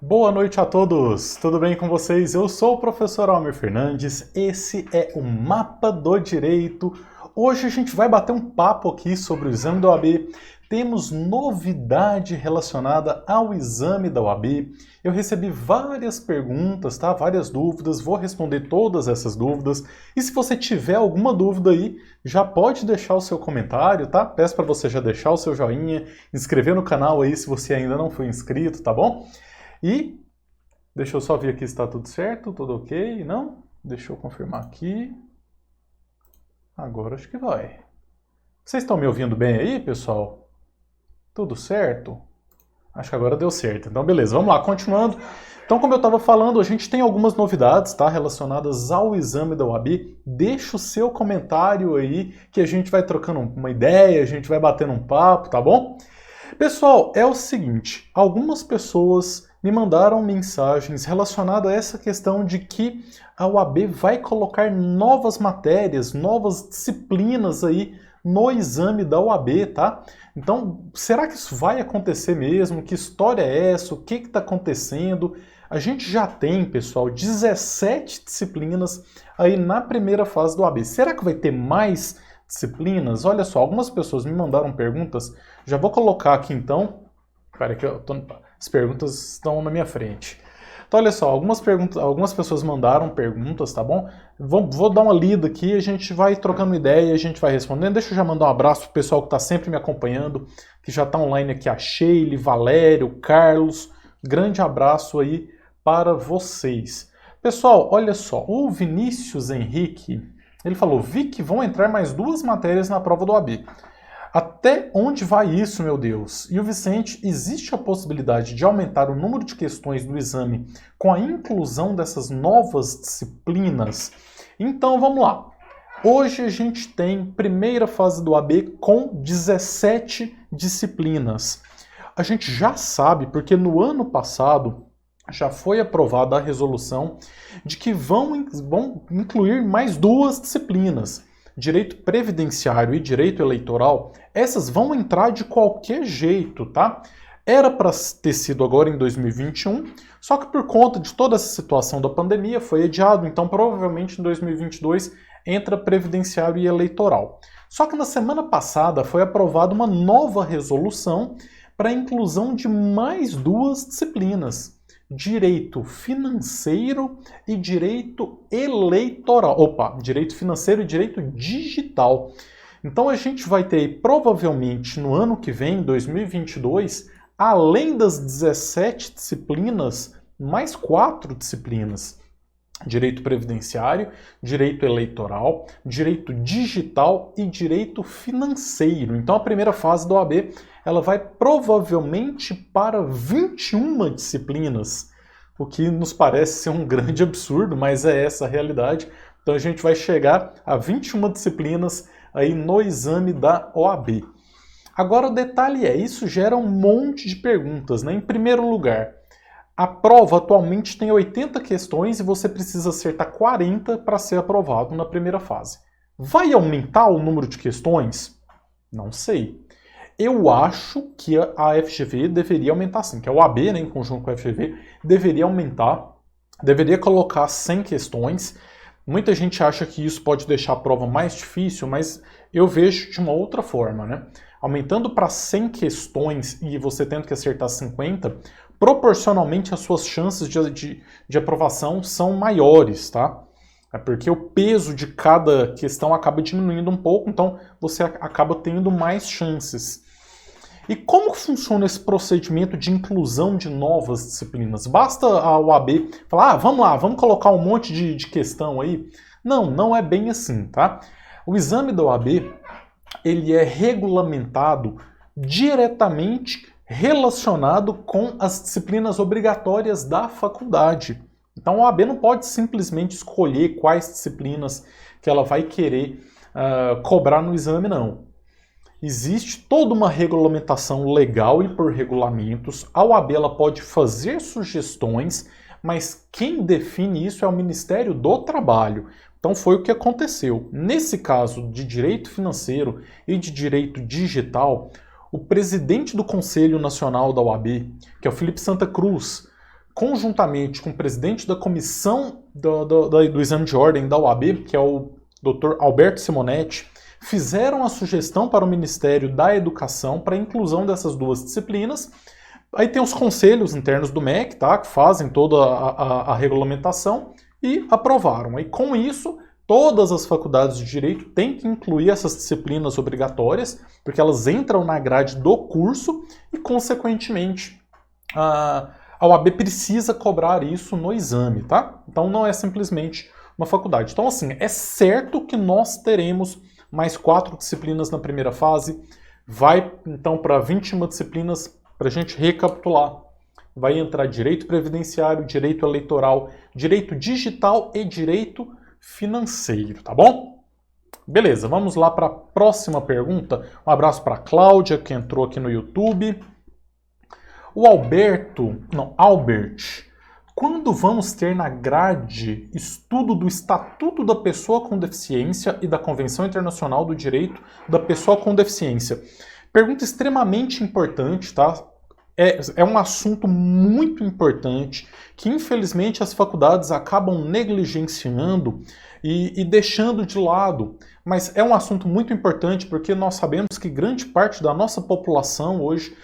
Boa noite a todos, tudo bem com vocês? Eu sou o professor Almir Fernandes, esse é o Mapa do Direito. Hoje a gente vai bater um papo aqui sobre o exame da OAB. Temos novidade relacionada ao exame da OAB. Eu recebi várias perguntas, tá? Várias dúvidas, vou responder todas essas dúvidas. E se você tiver alguma dúvida aí, já pode deixar o seu comentário, tá? Peço para você já deixar o seu joinha, inscrever no canal aí se você ainda não foi inscrito, tá bom? E deixa eu só ver aqui se está tudo certo, tudo ok, não? Deixa eu confirmar aqui. Agora acho que vai. Vocês estão me ouvindo bem aí, pessoal? Tudo certo? Acho que agora deu certo. Então, beleza, vamos lá, continuando. Então, como eu estava falando, a gente tem algumas novidades, tá, relacionadas ao exame da OAB. Deixa o seu comentário aí, que a gente vai trocando uma ideia, a gente vai batendo um papo, tá bom? Pessoal, é o seguinte, algumas pessoas me mandaram mensagens relacionadas a essa questão de que a OAB vai colocar novas matérias, novas disciplinas aí no exame da OAB, tá? Então, será que isso vai acontecer mesmo? Que história é essa? O que está acontecendo? A gente já tem, pessoal, 17 disciplinas aí na primeira fase do OAB. Será que vai ter mais disciplinas? Olha só, algumas pessoas me mandaram perguntas. Já vou colocar aqui então. Espera que as perguntas estão na minha frente. Então, olha só, algumas pessoas mandaram perguntas, tá bom? Vou dar uma lida aqui, a gente vai trocando ideia, a gente vai respondendo. Deixa eu já mandar um abraço pro pessoal que está sempre me acompanhando, que já está online aqui, a Sheila, Valério, Carlos. Grande abraço aí para vocês. Pessoal, olha só, o Vinícius Henrique, ele falou, Vic, vão entrar mais 2 matérias na prova do OAB. Até onde vai isso, meu Deus? E o Vicente, existe a possibilidade de aumentar o número de questões do exame com a inclusão dessas novas disciplinas? Então, vamos lá. Hoje a gente tem primeira fase do OAB com 17 disciplinas. A gente já sabe, porque no ano passado já foi aprovada a resolução de que vão incluir mais 2 disciplinas. Direito previdenciário e direito eleitoral, essas vão entrar de qualquer jeito, tá? Era para ter sido agora em 2021, só que por conta de toda essa situação da pandemia foi adiado, então provavelmente em 2022 entra previdenciário e eleitoral. Só que na semana passada foi aprovada uma nova resolução para a inclusão de mais 2 disciplinas. Direito financeiro e direito eleitoral. Direito financeiro e direito digital. Então a gente vai ter provavelmente no ano que vem, 2022, além das 17 disciplinas, mais 4 disciplinas. Direito previdenciário, direito eleitoral, direito digital e direito financeiro. Então a primeira fase da OAB ela vai provavelmente para 21 disciplinas, o que nos parece ser um grande absurdo, mas é essa a realidade. Então a gente vai chegar a 21 disciplinas aí no exame da OAB. Agora o detalhe é, isso gera um monte de perguntas, né? Em primeiro lugar, a prova atualmente tem 80 questões e você precisa acertar 40 para ser aprovado na primeira fase. Vai aumentar o número de questões? Não sei. Eu acho que a FGV deveria aumentar sim, que a OAB, né, em conjunto com a FGV, deveria aumentar, deveria colocar 100 questões. Muita gente acha que isso pode deixar a prova mais difícil, mas eu vejo de uma outra forma, né? Aumentando para 100 questões e você tendo que acertar 50, proporcionalmente as suas chances de aprovação são maiores, tá? É porque o peso de cada questão acaba diminuindo um pouco, então você acaba tendo mais chances. E como funciona esse procedimento de inclusão de novas disciplinas? Basta a OAB falar, vamos lá, vamos colocar um monte de questão aí? Não, não é bem assim, tá? O exame da OAB, ele é regulamentado diretamente relacionado com as disciplinas obrigatórias da faculdade. Então a OAB não pode simplesmente escolher quais disciplinas que ela vai querer cobrar no exame, não. Existe toda uma regulamentação legal e por regulamentos. A OAB ela pode fazer sugestões, mas quem define isso é o Ministério do Trabalho. Então foi o que aconteceu. Nesse caso de direito financeiro e de direito digital, o presidente do Conselho Nacional da OAB, que é o Felipe Santa Cruz, conjuntamente com o presidente da comissão do exame de ordem da OAB, que é o Dr. Alberto Simonetti, fizeram a sugestão para o Ministério da Educação para a inclusão dessas duas disciplinas. Aí tem os conselhos internos do MEC, tá, que fazem toda a regulamentação e aprovaram. Aí com isso, todas as faculdades de Direito têm que incluir essas disciplinas obrigatórias, porque elas entram na grade do curso e, consequentemente, a OAB precisa cobrar isso no exame, tá? Então não é simplesmente uma faculdade. Então, assim, é certo que nós teremos mais 4 disciplinas na primeira fase, vai então para 21 disciplinas, para a gente recapitular. Vai entrar direito previdenciário, direito eleitoral, direito digital e direito financeiro, tá bom? Beleza, vamos lá para a próxima pergunta. Um abraço para a Cláudia, que entrou aqui no YouTube. O Albert, quando vamos ter na grade estudo do Estatuto da Pessoa com Deficiência e da Convenção Internacional do Direito da Pessoa com Deficiência? Pergunta extremamente importante, tá? É um assunto muito importante que, infelizmente, as faculdades acabam negligenciando e deixando de lado. Mas é um assunto muito importante porque nós sabemos que grande parte da nossa população hoje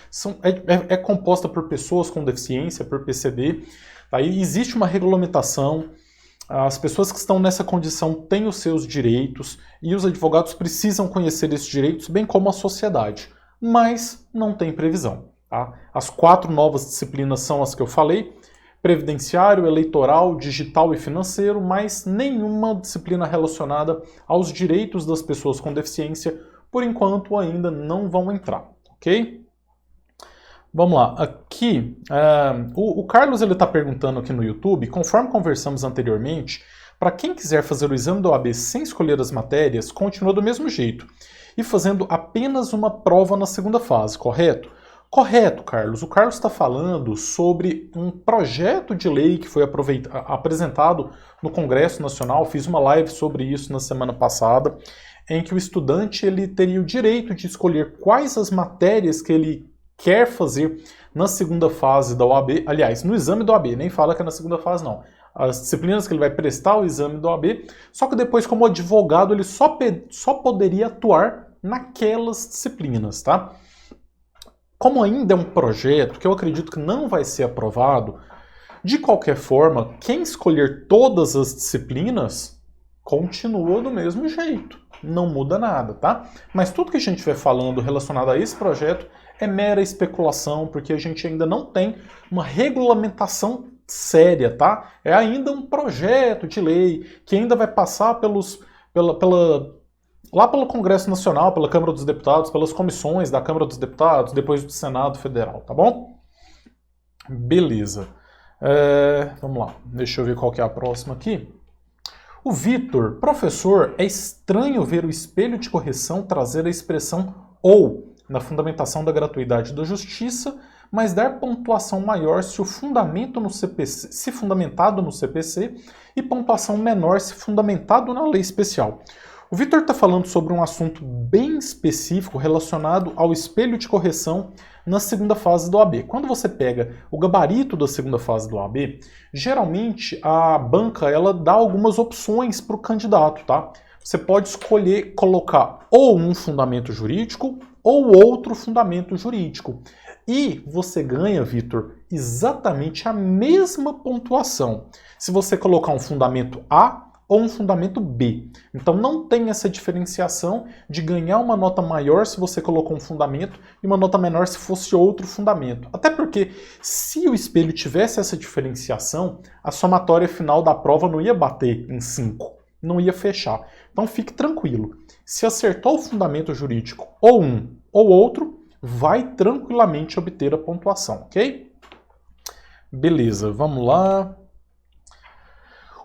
é composta por pessoas com deficiência, por PCD. Aí existe uma regulamentação, as pessoas que estão nessa condição têm os seus direitos e os advogados precisam conhecer esses direitos, bem como a sociedade, mas não tem previsão. Tá? As 4 novas disciplinas são as que eu falei, previdenciário, eleitoral, digital e financeiro, mas nenhuma disciplina relacionada aos direitos das pessoas com deficiência, por enquanto ainda não vão entrar, ok? Vamos lá, aqui, o Carlos está perguntando aqui no YouTube, conforme conversamos anteriormente, para quem quiser fazer o exame da OAB sem escolher as matérias, continua do mesmo jeito, e fazendo apenas uma prova na segunda fase, correto? Correto, Carlos. O Carlos está falando sobre um projeto de lei que foi apresentado no Congresso Nacional, fiz uma live sobre isso na semana passada, em que o estudante ele teria o direito de escolher quais as matérias que ele quer fazer na segunda fase da OAB, aliás, no exame da OAB, nem fala que é na segunda fase não, as disciplinas que ele vai prestar o exame da OAB, só que depois como advogado ele só poderia atuar naquelas disciplinas, tá? Como ainda é um projeto que eu acredito que não vai ser aprovado, de qualquer forma, quem escolher todas as disciplinas continua do mesmo jeito, não muda nada, tá? Mas tudo que a gente estiver falando relacionado a esse projeto é mera especulação, porque a gente ainda não tem uma regulamentação séria, tá? É ainda um projeto de lei que ainda vai passar lá pelo Congresso Nacional, pela Câmara dos Deputados, pelas comissões da Câmara dos Deputados, depois do Senado Federal, tá bom? Beleza. Vamos lá, deixa eu ver qual que é a próxima aqui. O Vitor, professor, é estranho ver o espelho de correção trazer a expressão ou na fundamentação da gratuidade da justiça, mas dar pontuação maior se fundamentado no CPC e pontuação menor se fundamentado na lei especial. O Vitor está falando sobre um assunto bem específico relacionado ao espelho de correção na segunda fase do OAB. Quando você pega o gabarito da segunda fase do OAB, geralmente a banca ela dá algumas opções para o candidato, tá? Você pode escolher colocar ou um fundamento jurídico ou outro fundamento jurídico. E você ganha, Vitor, exatamente a mesma pontuação se você colocar um fundamento A ou um fundamento B. Então não tem essa diferenciação de ganhar uma nota maior se você colocou um fundamento e uma nota menor se fosse outro fundamento. Até porque se o espelho tivesse essa diferenciação, a somatória final da prova não ia bater em 5, não ia fechar. Então fique tranquilo. Se acertou o fundamento jurídico ou um ou outro, vai tranquilamente obter a pontuação, ok? Beleza, vamos lá.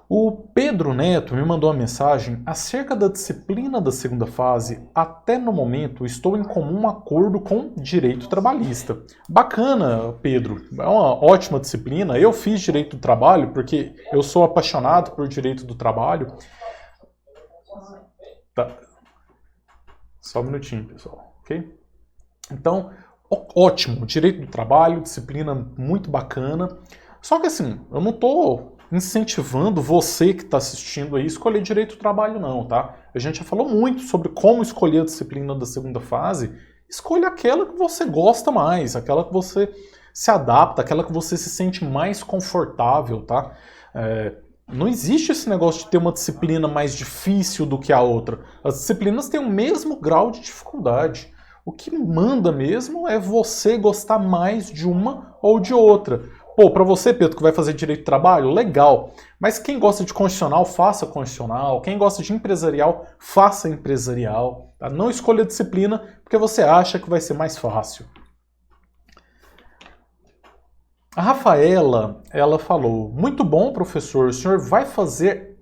O Pedro Neto me mandou uma mensagem acerca da disciplina da segunda fase. Até no momento estou em comum acordo com direito trabalhista. Bacana, Pedro. É uma ótima disciplina. Eu fiz direito do trabalho porque eu sou apaixonado por direito do trabalho. Tá. Só um minutinho, pessoal. Ok? Então, ótimo. Direito do trabalho, disciplina muito bacana. Só que assim, eu não estou incentivando você que está assistindo aí a escolher direito do trabalho não, tá? A gente já falou muito sobre como escolher a disciplina da segunda fase. Escolha aquela que você gosta mais, aquela que você se adapta, aquela que você se sente mais confortável, tá? Não existe esse negócio de ter uma disciplina mais difícil do que a outra. As disciplinas têm o mesmo grau de dificuldade. O que manda mesmo é você gostar mais de uma ou de outra. Pô, para você, Pedro, que vai fazer direito do trabalho, legal. Mas quem gosta de constitucional, faça constitucional. Quem gosta de empresarial, faça empresarial. Tá? Não escolha a disciplina porque você acha que vai ser mais fácil. A Rafaela, ela falou, muito bom, professor, o senhor vai fazer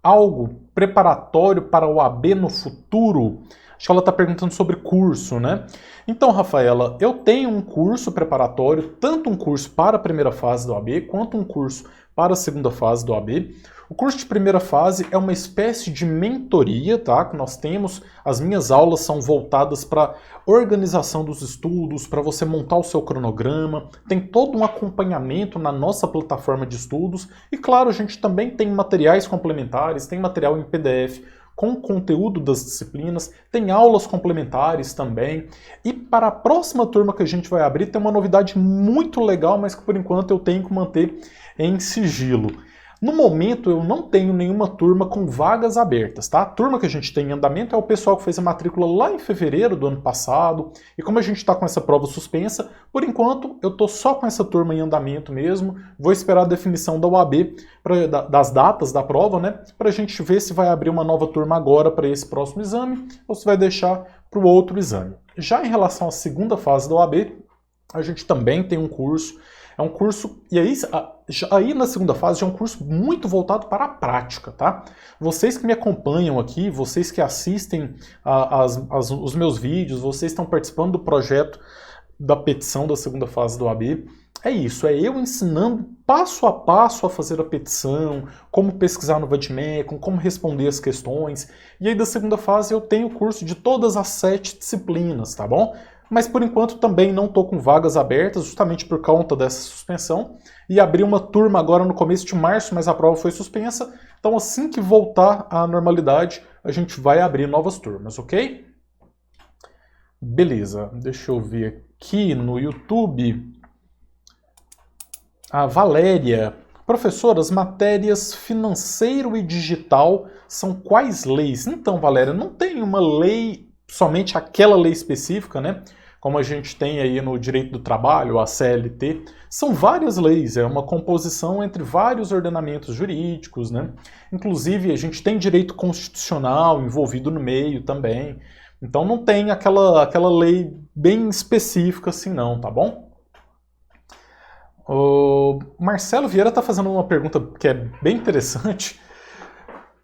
algo preparatório para o AB no futuro? Acho que ela está perguntando sobre curso, né? Então, Rafaela, eu tenho um curso preparatório, tanto um curso para a primeira fase do AB, quanto um curso para a segunda fase do AB. O curso de primeira fase é uma espécie de mentoria, tá? Que nós temos, as minhas aulas são voltadas para organização dos estudos, para você montar o seu cronograma, tem todo um acompanhamento na nossa plataforma de estudos e, claro, a gente também tem materiais complementares, tem material em PDF, com conteúdo das disciplinas, tem aulas complementares também. E para a próxima turma que a gente vai abrir, tem uma novidade muito legal, mas que por enquanto eu tenho que manter em sigilo. No momento eu não tenho nenhuma turma com vagas abertas, tá? A turma que a gente tem em andamento é o pessoal que fez a matrícula lá em fevereiro do ano passado, e como a gente está com essa prova suspensa, por enquanto eu tô só com essa turma em andamento mesmo, vou esperar a definição da UAB, das datas da prova, né? Pra gente ver se vai abrir uma nova turma agora para esse próximo exame, ou se vai deixar para o outro exame. Já em relação à segunda fase da UAB, a gente também tem um curso. É um curso, e aí na segunda fase já é um curso muito voltado para a prática, tá? Vocês que me acompanham aqui, vocês que assistem os meus vídeos, vocês estão participando do projeto da petição da segunda fase do AB, é isso, é eu ensinando passo a passo a fazer a petição, como pesquisar no Vademecum, como responder as questões, e aí da segunda fase eu tenho o curso de todas as 7 disciplinas, tá bom? Mas por enquanto também não estou com vagas abertas, justamente por conta dessa suspensão. E abri uma turma agora no começo de março, mas a prova foi suspensa. Então assim que voltar à normalidade, a gente vai abrir novas turmas, ok? Beleza, deixa eu ver aqui no YouTube. A Valéria. Professor, as matérias financeiro e digital são quais leis? Então, Valéria, não tem uma lei, somente aquela lei específica, né? Como a gente tem aí no direito do trabalho, a CLT, são várias leis, é uma composição entre vários ordenamentos jurídicos, né? Inclusive, a gente tem direito constitucional envolvido no meio também, então não tem aquela lei bem específica assim não, tá bom? O Marcelo Vieira está fazendo uma pergunta que é bem interessante.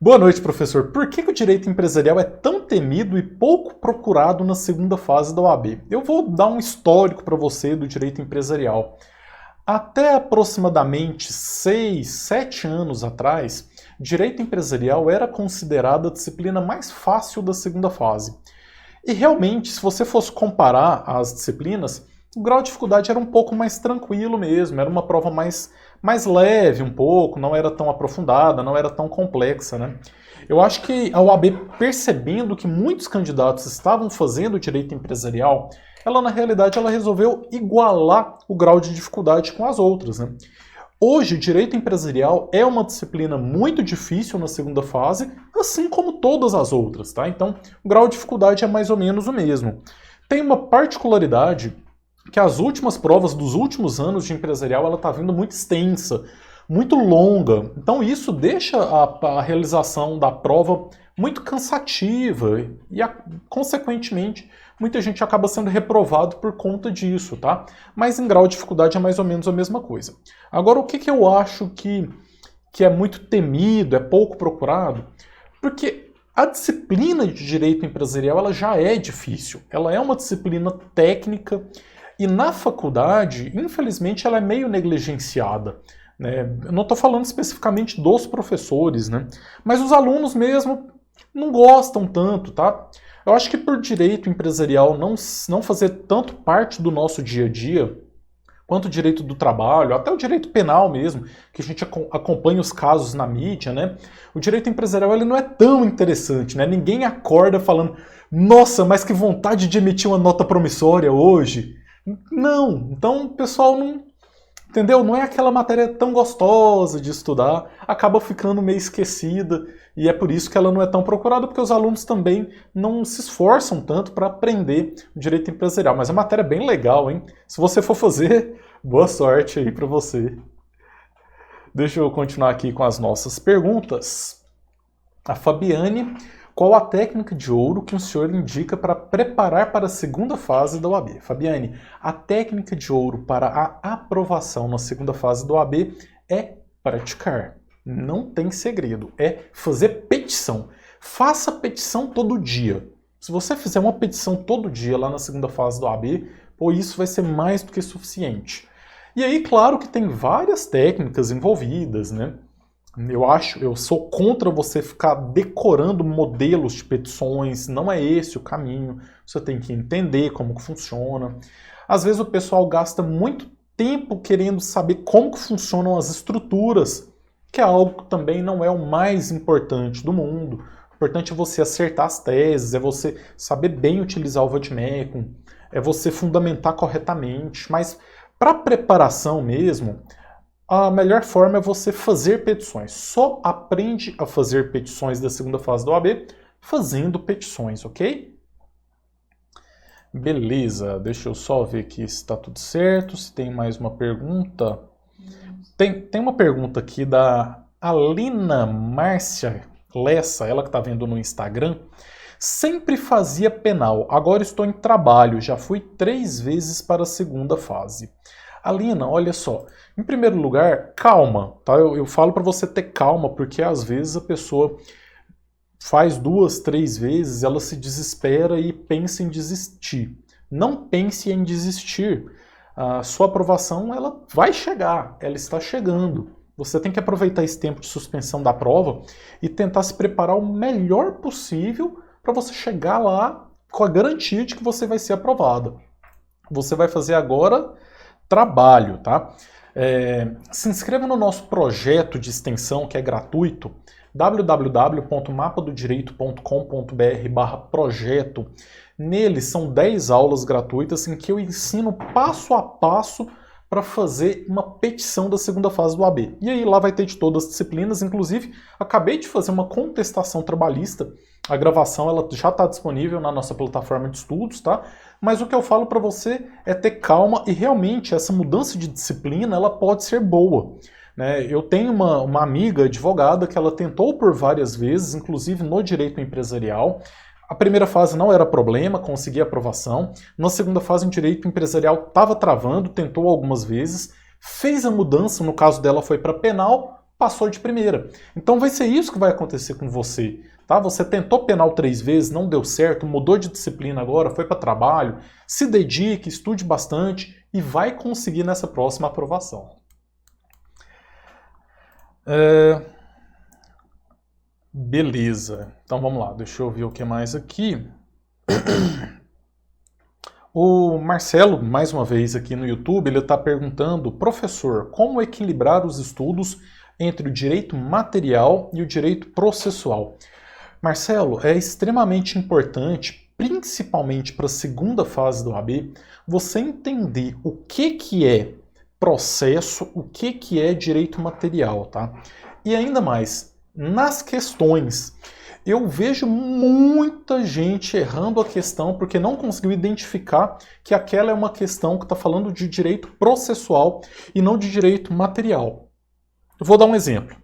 Boa noite, professor. Por que o direito empresarial é tão temido e pouco procurado na segunda fase da OAB? Eu vou dar um histórico para você do direito empresarial. Até aproximadamente 6, 7 anos atrás, direito empresarial era considerada a disciplina mais fácil da segunda fase. E realmente, se você fosse comparar as disciplinas, o grau de dificuldade era um pouco mais tranquilo mesmo, era uma prova mais leve um pouco, não era tão aprofundada, não era tão complexa, né? Eu acho que a OAB, percebendo que muitos candidatos estavam fazendo direito empresarial, ela na realidade ela resolveu igualar o grau de dificuldade com as outras, né? Hoje, o direito empresarial é uma disciplina muito difícil na segunda fase, assim como todas as outras, tá? Então, o grau de dificuldade é mais ou menos o mesmo. Tem uma particularidade que as últimas provas dos últimos anos de empresarial ela está vindo muito extensa, muito longa. Então isso deixa a realização da prova muito cansativa e, consequentemente, muita gente acaba sendo reprovado por conta disso, tá? Mas em grau de dificuldade é mais ou menos a mesma coisa. Agora, o que eu acho que é muito temido, é pouco procurado? Porque a disciplina de direito empresarial ela já é difícil. Ela é uma disciplina técnica e na faculdade, infelizmente, ela é meio negligenciada. Né? Eu não estou falando especificamente dos professores, né? Mas os alunos mesmo não gostam tanto, tá? Eu acho que por direito empresarial não fazer tanto parte do nosso dia a dia, quanto o direito do trabalho, até o direito penal mesmo, que a gente acompanha os casos na mídia, né? O direito empresarial ele não é tão interessante, né? Ninguém acorda falando, nossa, mas que vontade de emitir uma nota promissória hoje. Não, então o pessoal não, entendeu? Não é aquela matéria tão gostosa de estudar, acaba ficando meio esquecida e é por isso que ela não é tão procurada, porque os alunos também não se esforçam tanto para aprender o direito empresarial. Mas a matéria é bem legal, hein? Se você for fazer, boa sorte aí para você. Deixa eu continuar aqui com as nossas perguntas. A Fabiane, qual a técnica de ouro que o senhor indica para preparar para a segunda fase da OAB? Fabiane, a técnica de ouro para a aprovação na segunda fase da OAB é praticar. Não tem segredo, é fazer petição. Faça petição todo dia. Se você fizer uma petição todo dia lá na segunda fase da OAB, pô, isso vai ser mais do que suficiente. E aí, claro que tem várias técnicas envolvidas, né? Eu sou contra você ficar decorando modelos de petições, não é esse o caminho, você tem que entender como que funciona. Às vezes o pessoal gasta muito tempo querendo saber como que funcionam as estruturas, que é algo que também não é o mais importante do mundo. O importante é você acertar as teses, é você saber bem utilizar o vademecum, é você fundamentar corretamente, mas para preparação mesmo, a melhor forma é você fazer petições. Só aprende a fazer petições da segunda fase da OAB fazendo petições, ok? Beleza, deixa eu só ver aqui se está tudo certo, se tem mais uma pergunta. Tem uma pergunta aqui da Alina Márcia Lessa, ela que está vendo no Instagram. Sempre fazia penal, agora estou em trabalho, já fui 3 vezes para a segunda fase. Alina, olha só, em primeiro lugar, calma, tá? Eu falo para você ter calma, porque às vezes a pessoa faz 2, 3 vezes, ela se desespera e pensa em desistir. Não pense em desistir. A sua aprovação ela vai chegar, ela está chegando. Você tem que aproveitar esse tempo de suspensão da prova e tentar se preparar o melhor possível para você chegar lá com a garantia de que você vai ser aprovada. Você vai fazer agora trabalho, tá? Se inscreva no nosso projeto de extensão que é gratuito, www.mapadodireito.com.br/projeto. Nele são 10 aulas gratuitas em que eu ensino passo a passo para fazer uma petição da segunda fase do AB. E aí lá vai ter de todas as disciplinas, inclusive acabei de fazer uma contestação trabalhista. A gravação ela já está disponível na nossa plataforma de estudos, tá? Mas o que eu falo para você é ter calma e realmente essa mudança de disciplina ela pode ser boa. Né? Eu tenho uma amiga advogada que ela tentou por várias vezes, inclusive no direito empresarial. A primeira fase não era problema, conseguia aprovação. Na segunda fase, o direito empresarial estava travando, tentou algumas vezes, fez a mudança, no caso dela foi para penal, passou de primeira. Então vai ser isso que vai acontecer com você. Tá? Você tentou penal 3 vezes, não deu certo, mudou de disciplina agora, foi para trabalho, se dedique, estude bastante e vai conseguir nessa próxima aprovação. Beleza, então vamos lá, deixa eu ver o que mais aqui. O Marcelo, mais uma vez aqui no YouTube, ele está perguntando, professor, como equilibrar os estudos entre o direito material e o direito processual? Marcelo, é extremamente importante, principalmente para a segunda fase do OAB, você entender o que é processo, o que é direito material, tá? E ainda mais, nas questões, eu vejo muita gente errando a questão porque não conseguiu identificar que aquela é uma questão que está falando de direito processual e não de direito material. Eu vou dar um exemplo.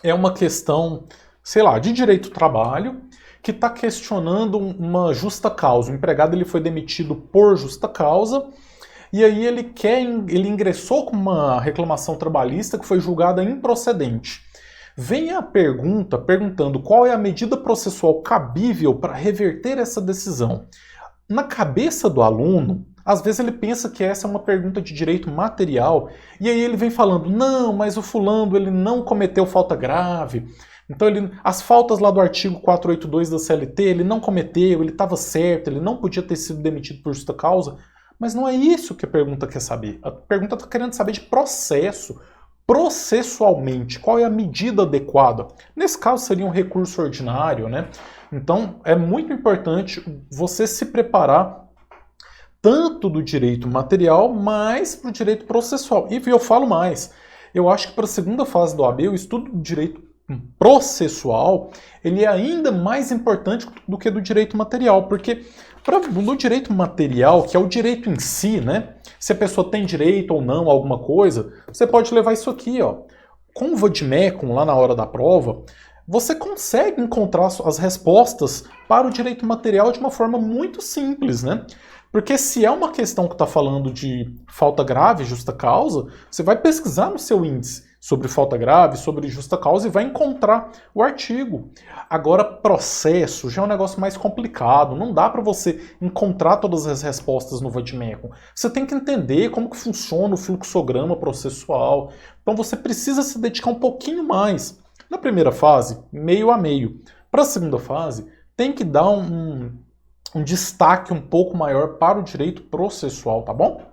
É uma questão, sei lá, de direito do trabalho que está questionando uma justa causa. O empregado ele foi demitido por justa causa e aí ele ingressou com uma reclamação trabalhista que foi julgada improcedente. Vem a pergunta perguntando qual é a medida processual cabível para reverter essa decisão. Na cabeça do aluno, às vezes ele pensa que essa é uma pergunta de direito material, e aí ele vem falando, não, mas o fulano ele não cometeu falta grave, então as faltas lá do artigo 482 da CLT ele não cometeu, ele estava certo, ele não podia ter sido demitido por justa causa, Mas não é isso que a pergunta quer saber. A pergunta está querendo saber de processo. Processualmente, qual é a medida adequada? Nesse caso seria um recurso ordinário, né? Então é muito importante você se preparar tanto do direito material, mas para o direito processual. E eu falo mais, eu acho que para a segunda fase do OAB, o estudo do direito processual, ele é ainda mais importante do que do direito material, porque no direito material, que é o direito em si, né? Se a pessoa tem direito ou não a alguma coisa, você pode levar isso aqui, ó. Com o vadimécum, lá na hora da prova, você consegue encontrar as respostas para o direito material de uma forma muito simples, né? Porque se é uma questão que está falando de falta grave, justa causa, você vai pesquisar no seu índice sobre falta grave, sobre justa causa e vai encontrar o artigo. Agora, processo já é um negócio mais complicado, não dá para você encontrar todas as respostas no vadimécum. Você tem que entender como que funciona o fluxograma processual, então você precisa se dedicar um pouquinho mais. Na primeira fase, meio a meio. Para a segunda fase, tem que dar um destaque um pouco maior para o direito processual, tá bom?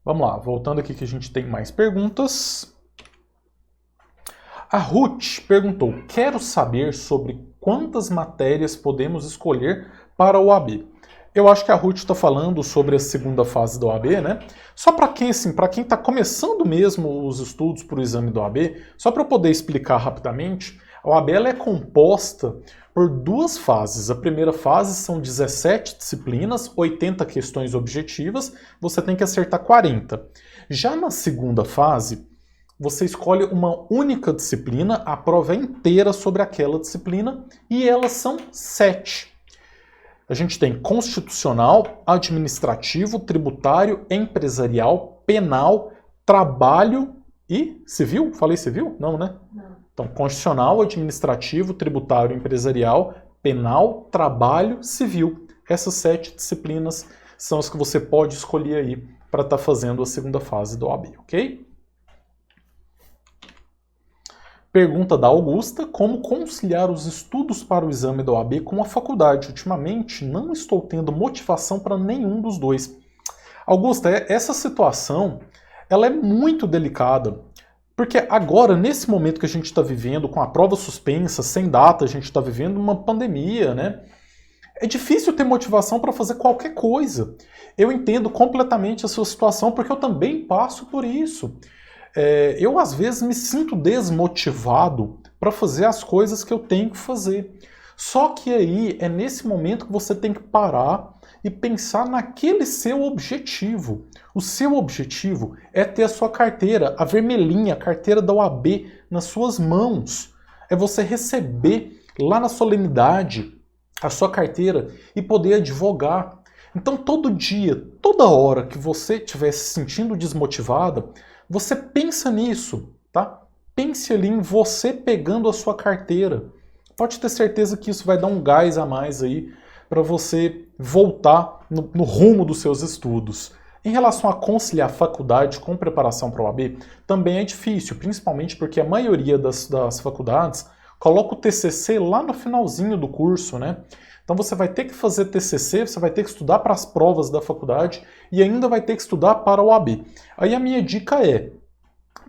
Vamos lá, voltando aqui que a gente tem mais perguntas. A Ruth perguntou, quero saber sobre quantas matérias podemos escolher para o OAB. Eu acho que a Ruth está falando sobre a segunda fase do OAB, né? Só para quem está começando mesmo os estudos para o exame do OAB, só para eu poder explicar rapidamente, a OAB ela é composta por duas fases. A primeira fase são 17 disciplinas, 80 questões objetivas, você tem que acertar 40. Já na segunda fase, você escolhe uma única disciplina, a prova é inteira sobre aquela disciplina, e elas são 7. A gente tem constitucional, administrativo, tributário, empresarial, penal, trabalho e civil? Falei civil? Não, né? Não. Então, constitucional, administrativo, tributário, empresarial, penal, trabalho, civil. Essas 7 disciplinas são as que você pode escolher aí para estar fazendo a segunda fase do OAB, ok? Pergunta da Augusta, como conciliar os estudos para o exame da OAB com a faculdade? Ultimamente, não estou tendo motivação para nenhum dos dois. Augusta, essa situação ela é muito delicada, porque agora, nesse momento que a gente está vivendo, com a prova suspensa, sem data, a gente está vivendo uma pandemia, né? É difícil ter motivação para fazer qualquer coisa. Eu entendo completamente a sua situação, porque eu também passo por isso. Eu, às vezes, me sinto desmotivado para fazer as coisas que eu tenho que fazer. Só que aí é nesse momento que você tem que parar e pensar naquele seu objetivo. O seu objetivo é ter a sua carteira, a vermelhinha, a carteira da OAB nas suas mãos. É você receber lá na solenidade a sua carteira e poder advogar. Então todo dia, toda hora que você estiver se sentindo desmotivada, você pensa nisso, tá? Pense ali em você pegando a sua carteira. Pode ter certeza que isso vai dar um gás a mais aí para você voltar no rumo dos seus estudos. Em relação a conciliar faculdade com preparação para o OAB, também é difícil, principalmente porque a maioria das faculdades coloca o TCC lá no finalzinho do curso, né? Então você vai ter que fazer TCC, você vai ter que estudar para as provas da faculdade e ainda vai ter que estudar para o OAB. Aí a minha dica é,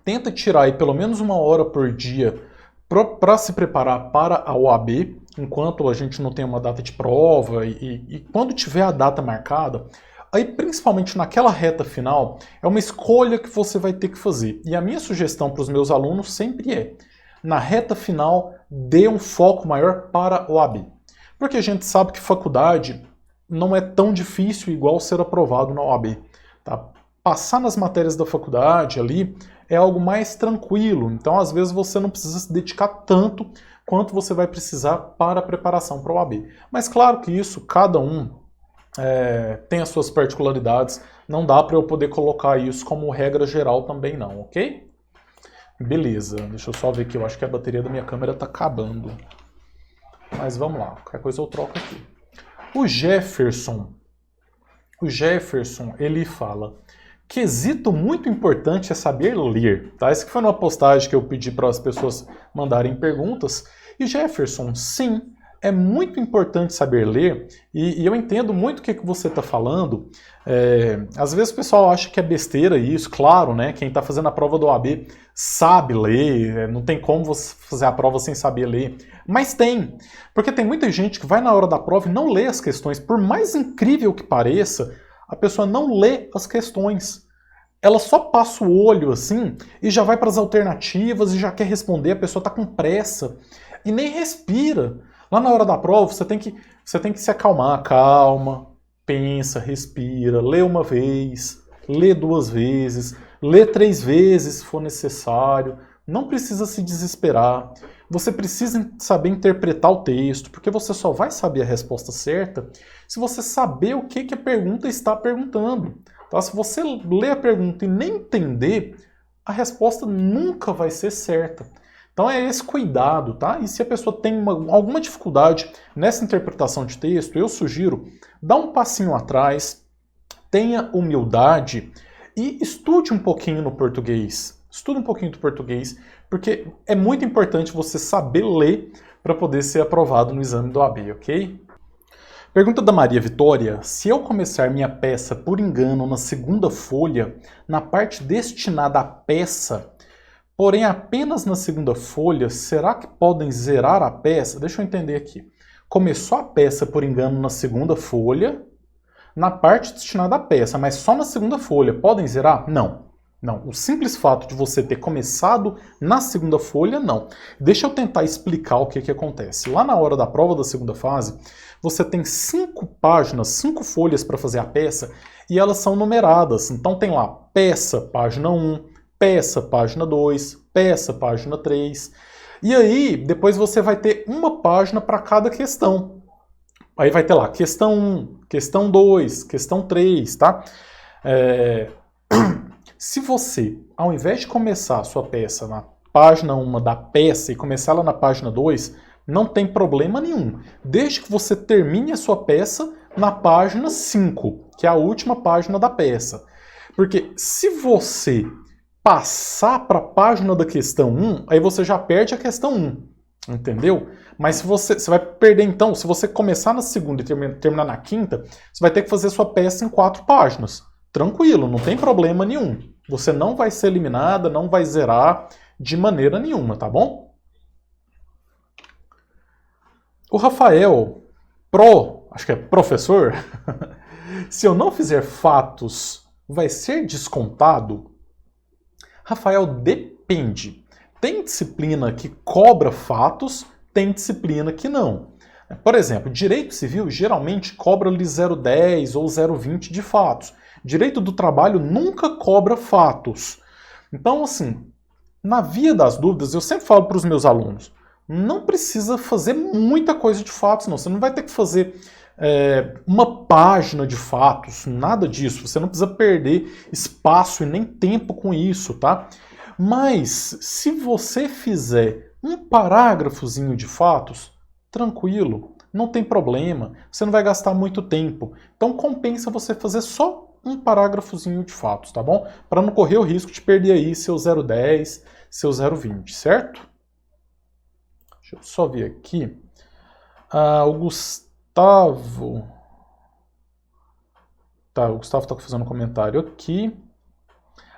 tenta tirar aí pelo menos 1 hora por dia para se preparar para a OAB, enquanto a gente não tem uma data de prova e quando tiver a data marcada, aí principalmente naquela reta final, é uma escolha que você vai ter que fazer. E a minha sugestão para os meus alunos sempre é, na reta final, dê um foco maior para a OAB. Porque a gente sabe que faculdade não é tão difícil igual ser aprovado na OAB. Tá? Passar nas matérias da faculdade ali é algo mais tranquilo. Então, às vezes, você não precisa se dedicar tanto quanto você vai precisar para a preparação para a OAB. Mas claro que isso, cada um tem as suas particularidades. Não dá para eu poder colocar isso como regra geral também não, ok? Beleza, deixa eu só ver aqui. Eu acho que a bateria da minha câmera está acabando. Mas vamos lá, qualquer coisa eu troco aqui. O Jefferson, ele fala, quesito muito importante é saber ler, tá? Essa que foi uma postagem que eu pedi para as pessoas mandarem perguntas. E Jefferson, sim, é muito importante saber ler, e eu entendo muito o que você está falando. Às vezes o pessoal acha que é besteira isso, claro, né? Quem está fazendo a prova do OAB sabe ler, não tem como você fazer a prova sem saber ler. Mas tem, porque tem muita gente que vai na hora da prova e não lê as questões. Por mais incrível que pareça, a pessoa não lê as questões. Ela só passa o olho assim e já vai para as alternativas e já quer responder, a pessoa está com pressa e nem respira. Lá na hora da prova, você tem que se acalmar, calma, pensa, respira, lê uma vez, lê 2 vezes, lê 3 vezes se for necessário. Não precisa se desesperar. Você precisa saber interpretar o texto, porque você só vai saber a resposta certa se você saber o que a pergunta está perguntando. Tá? Se você ler a pergunta e nem entender, a resposta nunca vai ser certa. Então é esse cuidado, tá? E se a pessoa tem alguma dificuldade nessa interpretação de texto, eu sugiro dar um passinho atrás, tenha humildade e estude um pouquinho no português. Estude um pouquinho do português, porque é muito importante você saber ler para poder ser aprovado no exame do OAB, ok? Pergunta da Maria Vitória: se eu começar minha peça por engano na segunda folha, na parte destinada à peça, porém apenas na segunda folha, será que podem zerar a peça? Deixa eu entender aqui. Começou a peça por engano na segunda folha, na parte destinada à peça, mas só na segunda folha. Podem zerar? Não. Não. O simples fato de você ter começado na segunda folha, não. Deixa eu tentar explicar o que acontece. Lá na hora da prova da segunda fase, você tem 5 páginas, 5 folhas para fazer a peça, e elas são numeradas. Então tem lá peça, página 1, peça, página 2, peça, página 3. E aí, depois você vai ter uma página para cada questão. Aí vai ter lá questão 1, questão 2, questão 3, tá? Se você, ao invés de começar a sua peça na página 1 da peça e começar ela na página 2, não tem problema nenhum. Desde que você termine a sua peça na página 5, que é a última página da peça. Porque se você passar para a página da questão 1, aí você já perde a questão 1, entendeu? Mas se você vai perder então, se você começar na segunda e terminar na quinta, você vai ter que fazer sua peça em 4 páginas. Tranquilo, não tem problema nenhum. Você não vai ser eliminada, não vai zerar de maneira nenhuma, tá bom? O Rafael, acho que é professor, se eu não fizer fatos, vai ser descontado? Rafael, depende. Tem disciplina que cobra fatos, tem disciplina que não. Por exemplo, direito civil geralmente cobra-lhe 0,10 ou 0,20 de fatos. Direito do trabalho nunca cobra fatos. Então, assim, na via das dúvidas, eu sempre falo para os meus alunos, não precisa fazer muita coisa de fatos, não. Você não vai ter que fazer uma página de fatos, nada disso. Você não precisa perder espaço e nem tempo com isso, tá? Mas, se você fizer um parágrafozinho de fatos, tranquilo, não tem problema. Você não vai gastar muito tempo. Então, compensa você fazer só um parágrafozinho de fatos, tá bom? Para não correr o risco de perder aí seu 0,10, seu 0,20, certo? Deixa eu só ver aqui. O Gustavo... Tá, o Gustavo está fazendo um comentário aqui.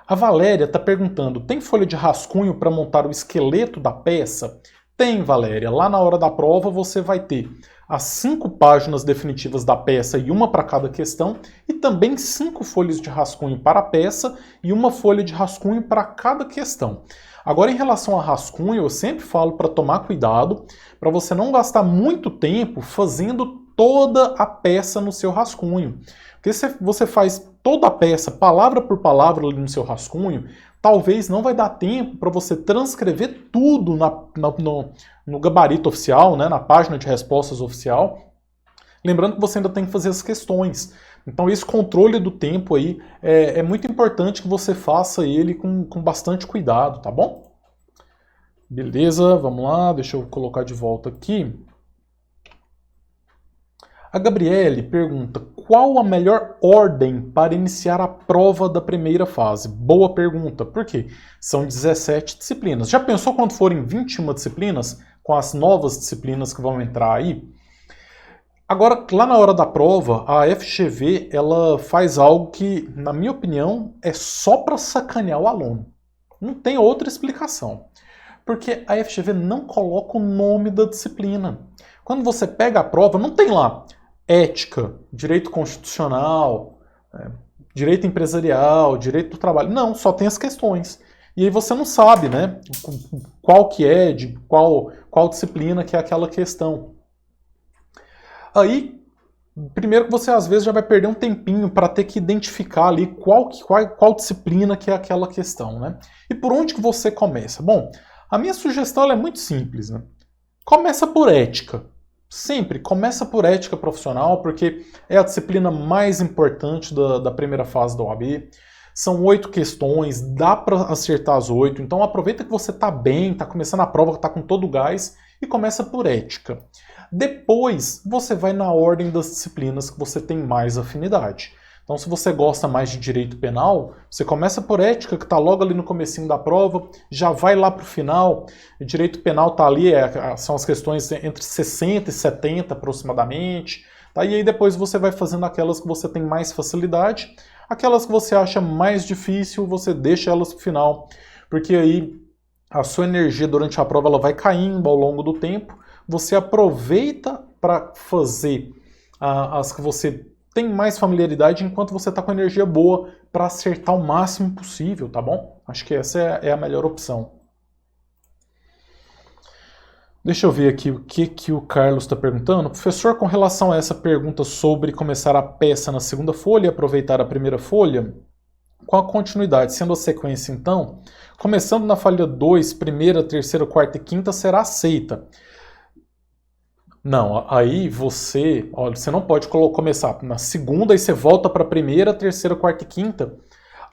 A Valéria está perguntando, tem folha de rascunho para montar o esqueleto da peça? Tem, Valéria. Lá na hora da prova você vai ter as 5 páginas definitivas da peça e uma para cada questão, e também 5 folhas de rascunho para a peça e uma folha de rascunho para cada questão. Agora, em relação a rascunho, eu sempre falo para tomar cuidado, para você não gastar muito tempo fazendo toda a peça no seu rascunho. Porque se você faz toda a peça, palavra por palavra ali no seu rascunho, talvez não vai dar tempo para você transcrever tudo no gabarito oficial, né, na página de respostas oficial. Lembrando que você ainda tem que fazer as questões. Então esse controle do tempo aí é muito importante que você faça ele com bastante cuidado, tá bom? Beleza, vamos lá, deixa eu colocar de volta aqui. A Gabriele pergunta, qual a melhor ordem para iniciar a prova da primeira fase? Boa pergunta. Por quê? São 17 disciplinas. Já pensou quando forem 21 disciplinas, com as novas disciplinas que vão entrar aí? Agora, lá na hora da prova, a FGV ela faz algo que, na minha opinião, é só para sacanear o aluno. Não tem outra explicação. Porque a FGV não coloca o nome da disciplina. Quando você pega a prova, não tem lá ética, direito constitucional, direito empresarial, direito do trabalho. Não, só tem as questões. E aí você não sabe, né, qual que é, de qual disciplina que é aquela questão. Aí, primeiro que você às vezes já vai perder um tempinho para ter que identificar ali qual disciplina que é aquela questão, né? E por onde que você começa? Bom, a minha sugestão é muito simples, né? Começa por ética. Sempre começa por ética profissional, porque é a disciplina mais importante da primeira fase da OAB. São 8 questões, dá para acertar as 8. Então aproveita que você está bem, está começando a prova, está com todo o gás e começa por ética. Depois você vai na ordem das disciplinas que você tem mais afinidade. Então, se você gosta mais de direito penal, você começa por ética, que está logo ali no comecinho da prova, já vai lá para o final. O direito penal está ali, são as questões entre 60 e 70 aproximadamente. Tá? E aí depois você vai fazendo aquelas que você tem mais facilidade. Aquelas que você acha mais difícil, você deixa elas para o final. Porque aí a sua energia durante a prova ela vai caindo ao longo do tempo. Você aproveita para fazer as que você tem mais familiaridade enquanto você está com energia boa para acertar o máximo possível, tá bom? Acho que essa é a melhor opção. Deixa eu ver aqui o que o Carlos está perguntando. Professor, com relação a essa pergunta sobre começar a peça na segunda folha e aproveitar a primeira folha, com a continuidade, sendo a sequência então, começando na folha 2, primeira, terceira, quarta e quinta será aceita. Não, aí você não pode começar na segunda e você volta para a primeira, terceira, quarta e quinta.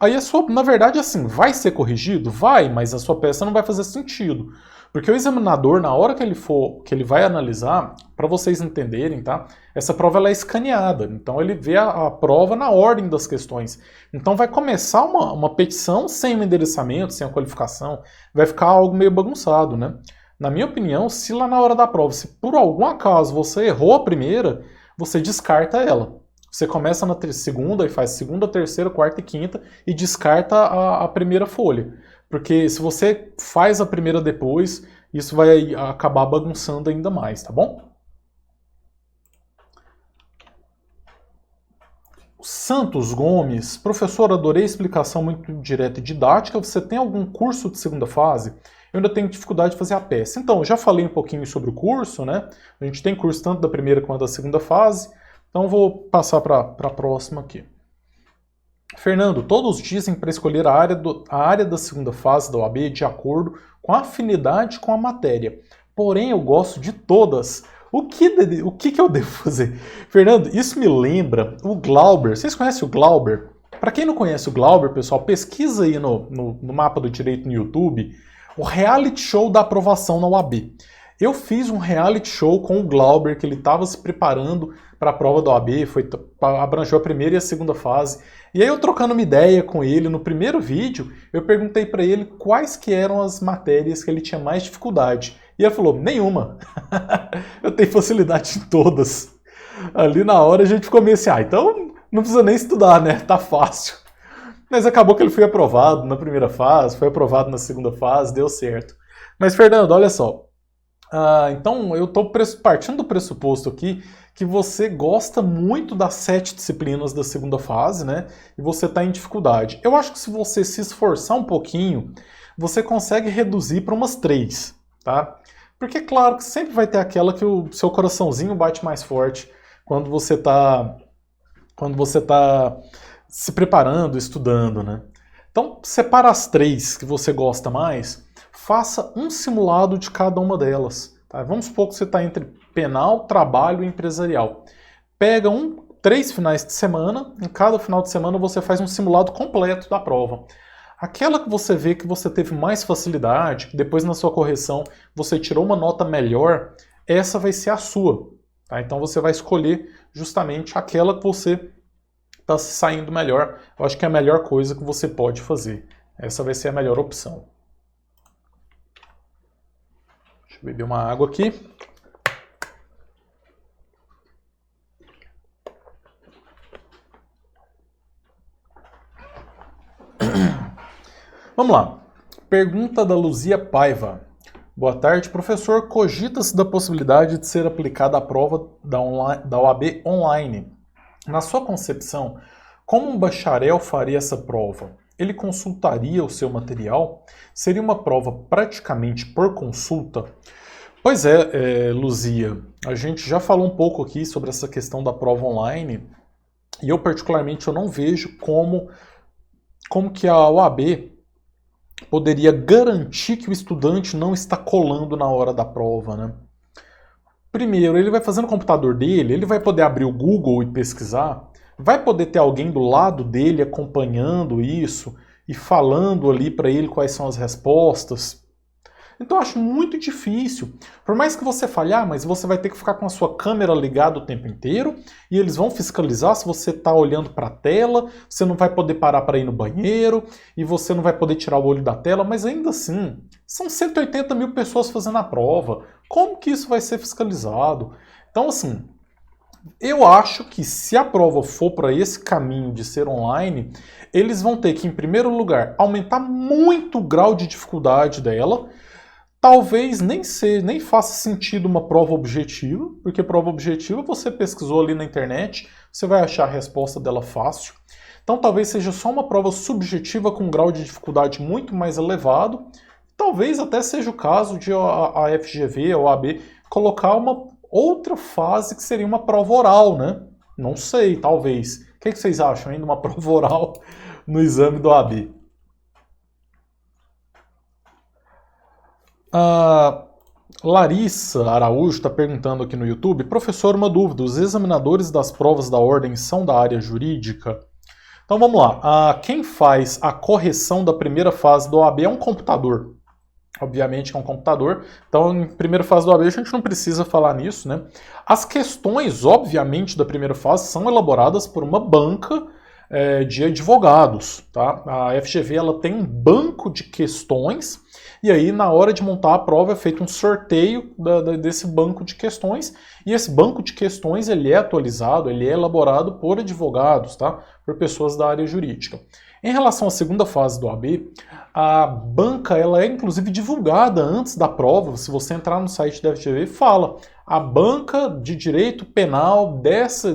Aí na verdade, assim, vai ser corrigido? Vai, mas a sua peça não vai fazer sentido. Porque o examinador, na hora que ele vai analisar, para vocês entenderem, tá? Essa prova ela é escaneada, então ele vê a prova na ordem das questões. Então vai começar uma petição sem o endereçamento, sem a qualificação, vai ficar algo meio bagunçado, né? Na minha opinião, se lá na hora da prova, se por algum acaso você errou a primeira, você descarta ela. Você começa na segunda e faz segunda, terceira, quarta e quinta e descarta a primeira folha. Porque se você faz a primeira depois, isso vai acabar bagunçando ainda mais, tá bom? Santos Gomes, professor, adorei a explicação muito direta e didática. Você tem algum curso de segunda fase? Eu ainda tenho dificuldade de fazer a peça. Então, eu já falei um pouquinho sobre o curso, né? A gente tem curso tanto da primeira quanto da segunda fase. Então, vou passar para a próxima aqui. Fernando, todos dizem para escolher a área da segunda fase da OAB de acordo com a afinidade com a matéria. Porém, eu gosto de todas. O que eu devo fazer? Fernando, isso me lembra o Glauber. Vocês conhecem o Glauber? Para quem não conhece o Glauber, pessoal, pesquisa aí no mapa do direito no YouTube o reality show da aprovação na OAB. Eu fiz um reality show com o Glauber, que ele estava se preparando para a prova da OAB, abrangeu a primeira e a segunda fase. E aí eu trocando uma ideia com ele, no primeiro vídeo, eu perguntei para ele quais que eram as matérias que ele tinha mais dificuldade. E ele falou, nenhuma. Eu tenho facilidade em todas. Ali na hora a gente ficou meio assim, então não precisa nem estudar, né? Tá fácil. Mas acabou que ele foi aprovado na primeira fase, foi aprovado na segunda fase, deu certo. Mas, Fernando, olha só. Então, eu estou partindo do pressuposto aqui que você gosta muito das 7 disciplinas da segunda fase, né? E você está em dificuldade. Eu acho que se você se esforçar um pouquinho, você consegue reduzir para umas 3, tá? Porque, claro, que sempre vai ter aquela que o seu coraçãozinho bate mais forte quando você está se preparando, estudando, né? Então, separa as 3 que você gosta mais, faça um simulado de cada uma delas. Tá? Vamos supor que você está entre penal, trabalho e empresarial. Pega 3 finais de semana, em cada final de semana você faz um simulado completo da prova. Aquela que você vê que você teve mais facilidade, que depois na sua correção você tirou uma nota melhor, essa vai ser a sua. Tá? Então você vai escolher justamente aquela que você está se saindo melhor. Eu acho que é a melhor coisa que você pode fazer. Essa vai ser a melhor opção. Deixa eu beber uma água aqui. Vamos lá. Pergunta da Luzia Paiva. Boa tarde, professor. Cogita-se da possibilidade de ser aplicada a prova da OAB online. Na sua concepção, como um bacharel faria essa prova? Ele consultaria o seu material? Seria uma prova praticamente por consulta? Pois é, Luzia, a gente já falou um pouco aqui sobre essa questão da prova online e eu particularmente eu não vejo como que a OAB poderia garantir que o estudante não está colando na hora da prova, né? Primeiro, ele vai fazer no computador dele, ele vai poder abrir o Google e pesquisar, vai poder ter alguém do lado dele acompanhando isso e falando ali para ele quais são as respostas. Então eu acho muito difícil. Por mais que você falhe, mas você vai ter que ficar com a sua câmera ligada o tempo inteiro e eles vão fiscalizar se você está olhando para a tela, você não vai poder parar para ir no banheiro e você não vai poder tirar o olho da tela, mas ainda assim, são 180 mil pessoas fazendo a prova. Como que isso vai ser fiscalizado? Então assim, eu acho que se a prova for para esse caminho de ser online, eles vão ter que, em primeiro lugar, aumentar muito o grau de dificuldade dela. Talvez nem faça sentido uma prova objetiva, porque prova objetiva você pesquisou ali na internet, você vai achar a resposta dela fácil. Então talvez seja só uma prova subjetiva com um grau de dificuldade muito mais elevado. Talvez até seja o caso de a FGV, a OAB, colocar uma outra fase que seria uma prova oral, né? Não sei, talvez. O que vocês acham ainda uma prova oral no exame do OAB? A Larissa Araújo está perguntando aqui no YouTube: professor, uma dúvida, os examinadores das provas da ordem são da área jurídica? Então vamos lá, quem faz a correção da primeira fase do OAB é um computador. Obviamente que é um computador, então em primeira fase do OAB a gente não precisa falar nisso, né? As questões, obviamente, da primeira fase são elaboradas por uma banca de advogados, tá? A FGV ela tem um banco de questões e aí na hora de montar a prova é feito um sorteio desse banco de questões e esse banco de questões ele é atualizado, ele é elaborado por advogados, tá? Por pessoas da área jurídica. Em relação à segunda fase do OAB, a banca ela é inclusive divulgada antes da prova. Se você entrar no site da FGV, fala a banca de direito penal dessa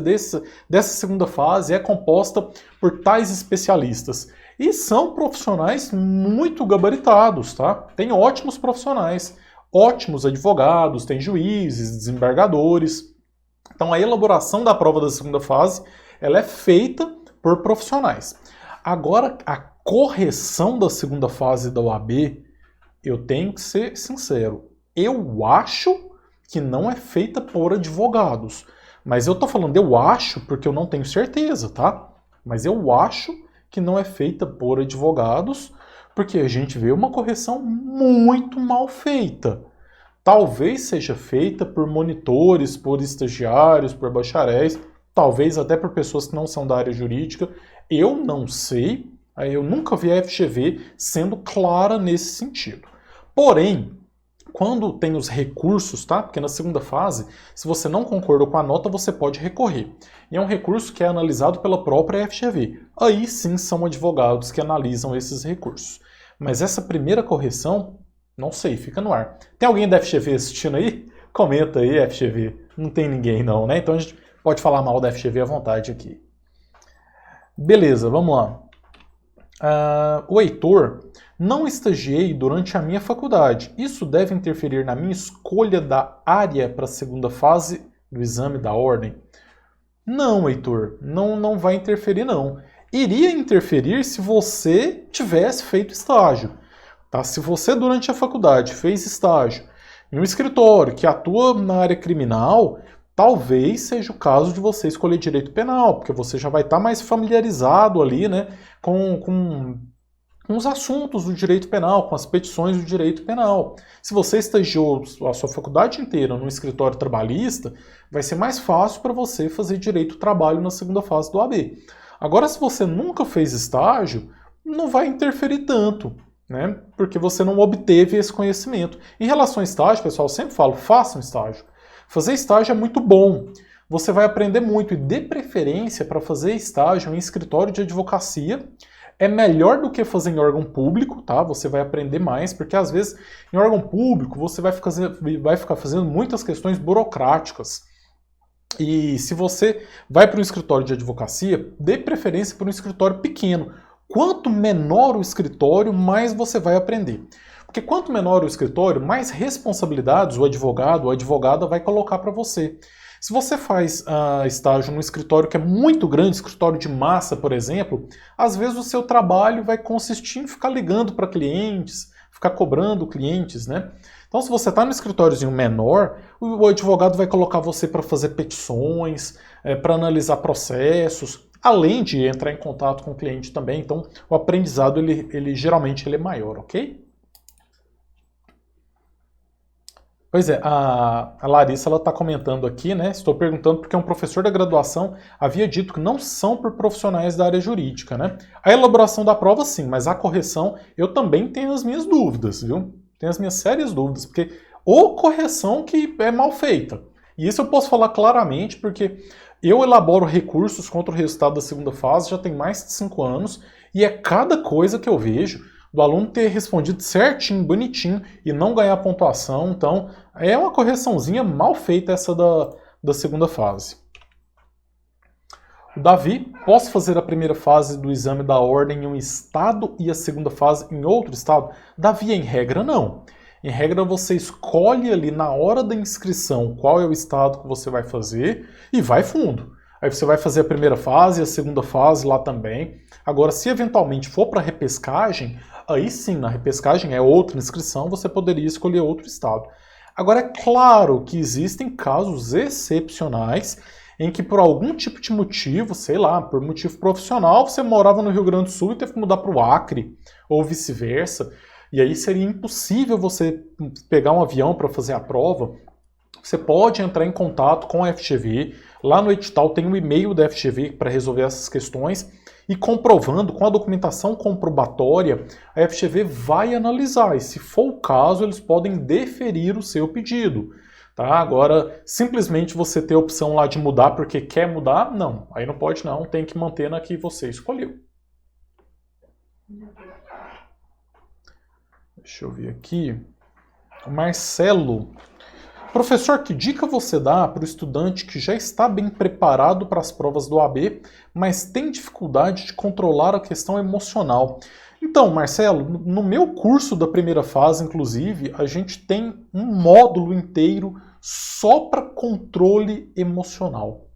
segunda fase é composta por tais especialistas. E são profissionais muito gabaritados, tá? Tem ótimos profissionais, ótimos advogados, tem juízes, desembargadores. Então a elaboração da prova da segunda fase ela é feita por profissionais. Agora, a correção da segunda fase da OAB, eu tenho que ser sincero, eu acho que não é feita por advogados. Mas eu tô falando eu acho porque eu não tenho certeza, tá? Mas eu acho que não é feita por advogados, porque a gente vê uma correção muito mal feita. Talvez seja feita por monitores, por estagiários, por bacharéis, talvez até por pessoas que não são da área jurídica. Eu não sei, eu nunca vi a FGV sendo clara nesse sentido. Porém, quando tem os recursos, tá? Porque na segunda fase, se você não concordou com a nota, você pode recorrer. E é um recurso que é analisado pela própria FGV. Aí sim são advogados que analisam esses recursos. Mas essa primeira correção, não sei, fica no ar. Tem alguém da FGV assistindo aí? Comenta aí, FGV. Não tem ninguém não, né? Então a gente pode falar mal da FGV à vontade aqui. Beleza, vamos lá. O Heitor: não estagiei durante a minha faculdade. Isso deve interferir na minha escolha da área para a segunda fase do exame da ordem? Não, Heitor, não vai interferir não. Iria interferir se você tivesse feito estágio. Tá? Se você durante a faculdade fez estágio em um escritório que atua na área criminal, talvez seja o caso de você escolher direito penal, porque você já vai estar mais familiarizado ali, né, com com os assuntos do direito penal, com as petições do direito penal. Se você estagiou a sua faculdade inteira no escritório trabalhista, vai ser mais fácil para você fazer direito do trabalho na segunda fase do AB. Agora, se você nunca fez estágio, não vai interferir tanto, né? Porque você não obteve esse conhecimento. Em relação ao estágio, pessoal, eu sempre falo, faça um estágio. Fazer estágio é muito bom. Você vai aprender muito e dê preferência para fazer estágio em escritório de advocacia. É melhor do que fazer em órgão público, tá? Você vai aprender mais, porque às vezes em órgão público você vai ficar fazendo muitas questões burocráticas. E se você vai para um escritório de advocacia, dê preferência para um escritório pequeno. Quanto menor o escritório, mais você vai aprender. Porque quanto menor o escritório, mais responsabilidades o advogado ou a advogada vai colocar para você. Se você faz estágio num escritório que é muito grande, escritório de massa, por exemplo, às vezes o seu trabalho vai consistir em ficar ligando para clientes, ficar cobrando clientes, né? Então, se você está no escritóriozinho menor, o advogado vai colocar você para fazer petições, para analisar processos, além de entrar em contato com o cliente também. Então, o aprendizado, geralmente é maior, ok? Pois é, a Larissa está comentando aqui, né? Estou perguntando porque um professor da graduação havia dito que não são por profissionais da área jurídica, né? A elaboração da prova, sim, mas a correção, eu também tenho as minhas dúvidas, viu? Tenho as minhas sérias dúvidas, porque ou correção que é mal feita. E isso eu posso falar claramente, porque eu elaboro recursos contra o resultado da segunda fase já tem mais de 5 anos, e é cada coisa que eu vejo do aluno ter respondido certinho, bonitinho, e não ganhar pontuação. Então, é uma correçãozinha mal feita essa da segunda fase. O Davi, posso fazer a primeira fase do exame da ordem em um estado e a segunda fase em outro estado? Davi, em regra, não. Em regra, você escolhe ali na hora da inscrição qual é o estado que você vai fazer e vai fundo. Aí você vai fazer a primeira fase e a segunda fase lá também. Agora, se eventualmente for para repescagem, aí sim, na repescagem é outra inscrição, você poderia escolher outro estado. Agora, é claro que existem casos excepcionais em que por algum tipo de motivo, sei lá, por motivo profissional, você morava no Rio Grande do Sul e teve que mudar para o Acre, ou vice-versa, e aí seria impossível você pegar um avião para fazer a prova. Você pode entrar em contato com a FGV, lá no edital tem um e-mail da FGV para resolver essas questões, e comprovando, com a documentação comprobatória, a FGV vai analisar, e se for o caso, eles podem deferir o seu pedido. Tá? Agora, simplesmente você ter a opção lá de mudar porque quer mudar, não. Aí não pode não, tem que manter na que você escolheu. Deixa eu ver aqui. O Marcelo. Professor, que dica você dá para o estudante que já está bem preparado para as provas do AB, mas tem dificuldade de controlar a questão emocional? Então, Marcelo, no meu curso da primeira fase, inclusive, a gente tem um módulo inteiro só para controle emocional.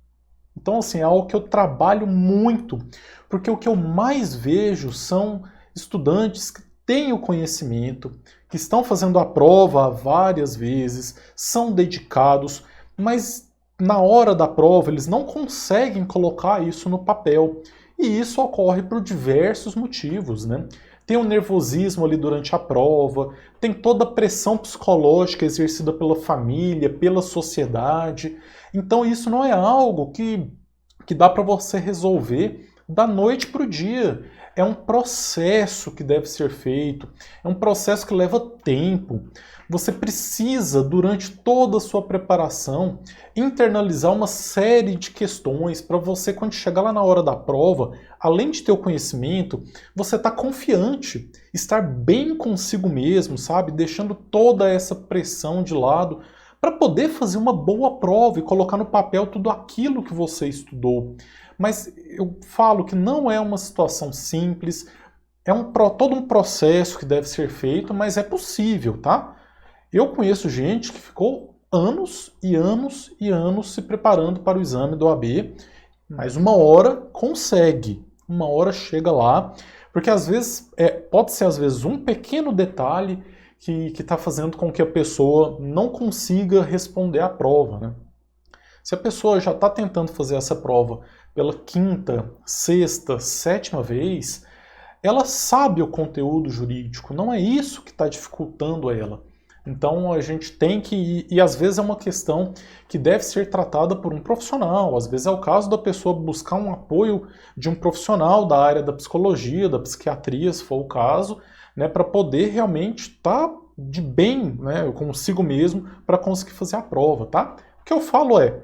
Então, assim, é algo que eu trabalho muito, porque o que eu mais vejo são estudantes que têm o conhecimento, que estão fazendo a prova várias vezes, são dedicados, mas na hora da prova eles não conseguem colocar isso no papel. E isso ocorre por diversos motivos, né? Tem o nervosismo ali durante a prova, tem toda a pressão psicológica exercida pela família, pela sociedade. Então isso não é algo que dá para você resolver da noite para o dia. É um processo que deve ser feito, é um processo que leva tempo. Você precisa, durante toda a sua preparação, internalizar uma série de questões para você, quando chegar lá na hora da prova, além de ter o conhecimento, você estar confiante, estar bem consigo mesmo, sabe? Deixando toda essa pressão de lado para poder fazer uma boa prova e colocar no papel tudo aquilo que você estudou. Mas eu falo que não é uma situação simples, é todo um processo que deve ser feito, mas é possível, tá? Eu conheço gente que ficou anos e anos e anos se preparando para o exame do AB, mas uma hora consegue, uma hora chega lá, porque às vezes, pode ser às vezes um pequeno detalhe que está fazendo com que a pessoa não consiga responder à prova, né? Se a pessoa já está tentando fazer essa prova pela quinta, sexta, sétima vez, ela sabe o conteúdo jurídico, não é isso que está dificultando ela. Então a gente tem que, e às vezes é uma questão que deve ser tratada por um profissional, às vezes é o caso da pessoa buscar um apoio de um profissional da área da psicologia, da psiquiatria, se for o caso, né, para poder realmente estar de bem, né, consigo mesmo, para conseguir fazer a prova, tá? O que eu falo é,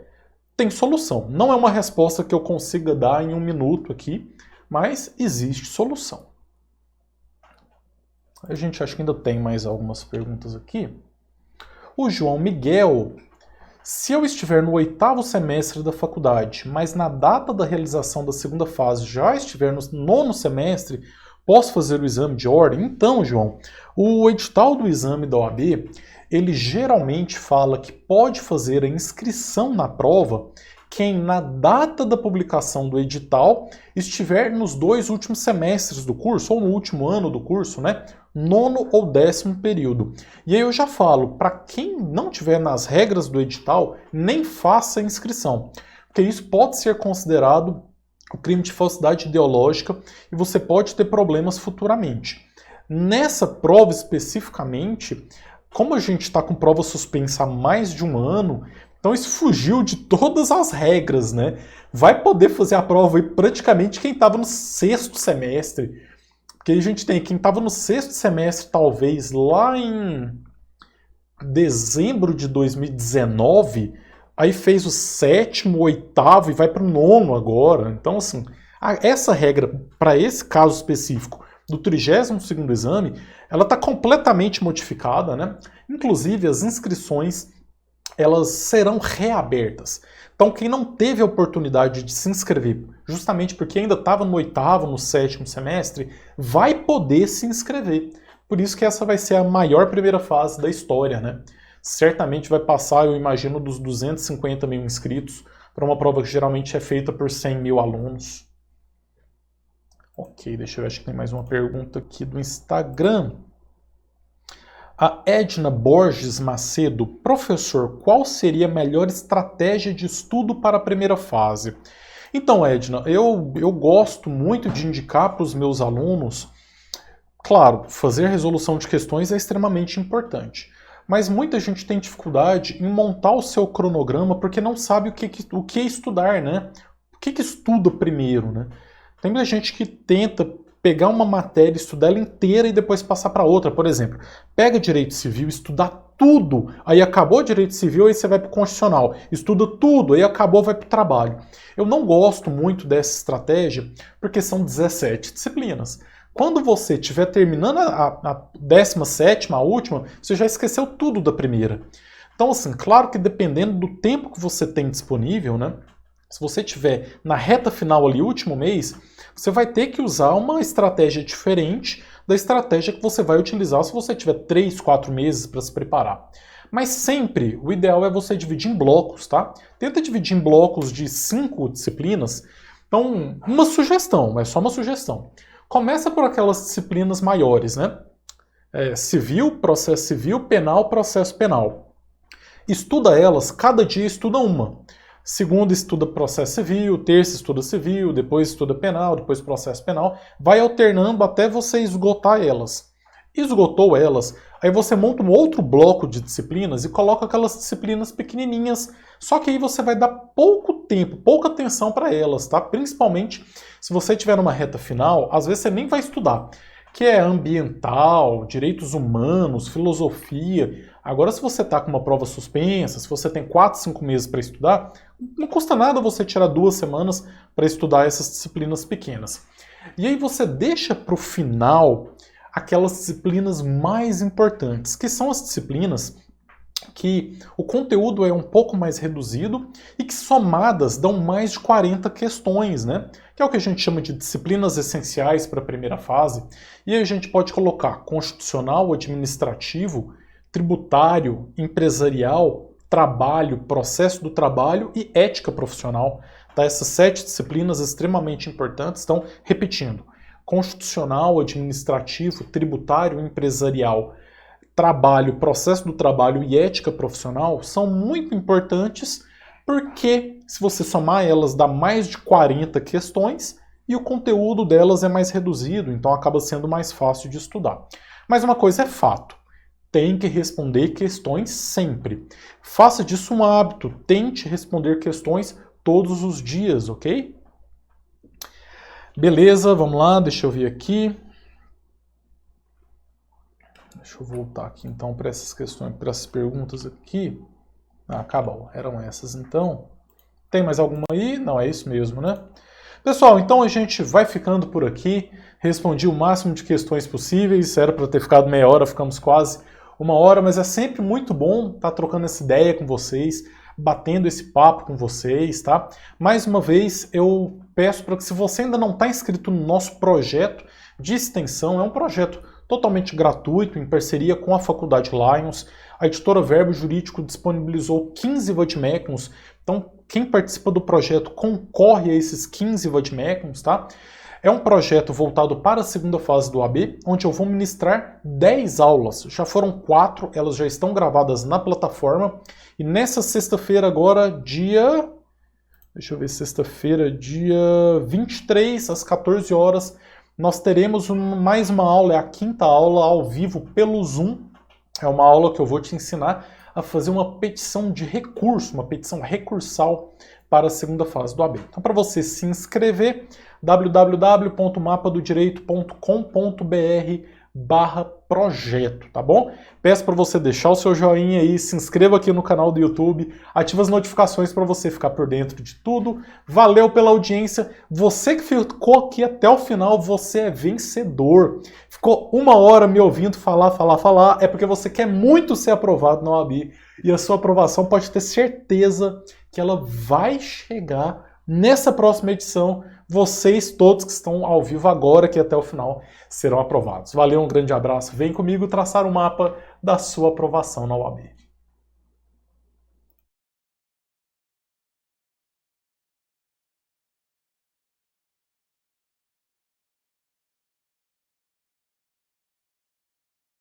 tem solução. Não é uma resposta que eu consiga dar em um minuto aqui, mas existe solução. A gente acha que ainda tem mais algumas perguntas aqui. O João Miguel: se eu estiver no 8º semestre da faculdade, mas na data da realização da segunda fase já estiver no 9º semestre, posso fazer o exame de ordem? Então, João, o edital do exame da OAB, ele geralmente fala que pode fazer a inscrição na prova quem, na data da publicação do edital, estiver nos 2 últimos semestres do curso, ou no último ano do curso, né? 9º ou 10º período. E aí eu já falo, para quem não tiver nas regras do edital, nem faça a inscrição, porque isso pode ser considerado o crime de falsidade ideológica e você pode ter problemas futuramente. Nessa prova especificamente, como a gente está com prova suspensa há mais de um ano, então isso fugiu de todas as regras, né? Vai poder fazer a prova aí praticamente quem estava no 6º semestre. Porque a gente tem quem estava no 6º semestre, talvez lá em dezembro de 2019, aí fez o 7º, 8º e vai para o 9º agora. Então, assim, essa regra, para esse caso específico do 32º exame, ela está completamente modificada, né? Inclusive, as inscrições elas serão reabertas. Então, quem não teve a oportunidade de se inscrever, justamente porque ainda estava no 8º, no 7º semestre, vai poder se inscrever. Por isso que essa vai ser a maior primeira fase da história, né? Certamente vai passar, eu imagino, dos 250 mil inscritos para uma prova que geralmente é feita por 100 mil alunos. Ok, deixa eu ver, acho que tem mais uma pergunta aqui do Instagram. A Edna Borges Macedo: professor, qual seria a melhor estratégia de estudo para a primeira fase? Então, Edna, eu gosto muito de indicar para os meus alunos, claro, fazer resolução de questões é extremamente importante, mas muita gente tem dificuldade em montar o seu cronograma porque não sabe o que estudar, né? O que estuda primeiro, né? Tem muita gente que tenta pegar uma matéria, estudar ela inteira e depois passar para outra. Por exemplo, pega direito civil, estudar tudo, aí acabou direito civil, aí você vai para o constitucional, estuda tudo, aí acabou, vai para o trabalho. Eu não gosto muito dessa estratégia porque são 17 disciplinas. Quando você estiver terminando a 17ª, a última, você já esqueceu tudo da primeira. Então, assim, claro que dependendo do tempo que você tem disponível, né? Se você estiver na reta final ali, último mês, você vai ter que usar uma estratégia diferente da estratégia que você vai utilizar se você tiver 3, 4 meses para se preparar. Mas sempre, o ideal é você dividir em blocos, tá? Tenta dividir em blocos de 5 disciplinas. Então, uma sugestão, é só uma sugestão. Começa por aquelas disciplinas maiores, né? Civil, processo civil, penal, processo penal. Estuda elas, cada dia estuda uma. Segunda estuda processo civil, terça estuda civil, depois estuda penal, depois processo penal. Vai alternando até você esgotar elas. Esgotou elas, aí você monta um outro bloco de disciplinas e coloca aquelas disciplinas pequenininhas. Só que aí você vai dar pouco tempo, pouca atenção para elas, tá? Principalmente se você estiver numa reta final, às vezes você nem vai estudar, que é ambiental, direitos humanos, filosofia. Agora, se você está com uma prova suspensa, se você tem 4, 5 meses para estudar, não custa nada você tirar 2 semanas para estudar essas disciplinas pequenas. E aí você deixa para o final aquelas disciplinas mais importantes, que são as disciplinas que o conteúdo é um pouco mais reduzido e que somadas dão mais de 40 questões, né? Que é o que a gente chama de disciplinas essenciais para a primeira fase. E aí a gente pode colocar constitucional, administrativo, tributário, empresarial, trabalho, processo do trabalho e ética profissional. Tá? Essas 7 disciplinas extremamente importantes. Então, repetindo, constitucional, administrativo, tributário, empresarial, trabalho, processo do trabalho e ética profissional são muito importantes porque, se você somar elas, dá mais de 40 questões e o conteúdo delas é mais reduzido, então acaba sendo mais fácil de estudar. Mas uma coisa é fato, tem que responder questões sempre. Faça disso um hábito, tente responder questões todos os dias, ok? Beleza, vamos lá, deixa eu ver aqui. Deixa eu voltar aqui então para essas questões, para essas perguntas aqui. Ah, acabou, eram essas então. Tem mais alguma aí? Não, é isso mesmo, né? Pessoal, então a gente vai ficando por aqui. Respondi o máximo de questões possíveis. Era para ter ficado meia hora, ficamos quase uma hora, mas é sempre muito bom estar trocando essa ideia com vocês, batendo esse papo com vocês, tá? Mais uma vez, eu peço para que, se você ainda não está inscrito no nosso projeto de extensão, é um projeto totalmente gratuito, em parceria com a Faculdade Lions. A editora Verbo Jurídico disponibilizou 15 vademecums, então quem participa do projeto concorre a esses 15 vademecums, tá? É um projeto voltado para a segunda fase do AB, onde eu vou ministrar 10 aulas. Já foram 4, elas já estão gravadas na plataforma. E nessa sexta-feira agora, dia... Deixa eu ver, sexta-feira, dia 23, às 14 horas, nós teremos mais uma aula, é a 5ª aula ao vivo pelo Zoom. É uma aula que eu vou te ensinar a fazer uma petição de recurso, uma petição recursal para a segunda fase do AB. Então, para você se inscrever, www.mapadodireito.com.br/projeto, tá bom? Peço para você deixar o seu joinha aí, se inscreva aqui no canal do YouTube, ative as notificações para você ficar por dentro de tudo. Valeu pela audiência. Você que ficou aqui até o final, você é vencedor. Ficou uma hora me ouvindo falar, é porque você quer muito ser aprovado na OAB, e a sua aprovação pode ter certeza que ela vai chegar nessa próxima edição. Vocês todos que estão ao vivo agora, aqui até o final, serão aprovados. Valeu, um grande abraço. Vem comigo traçar o mapa da sua aprovação na OAB.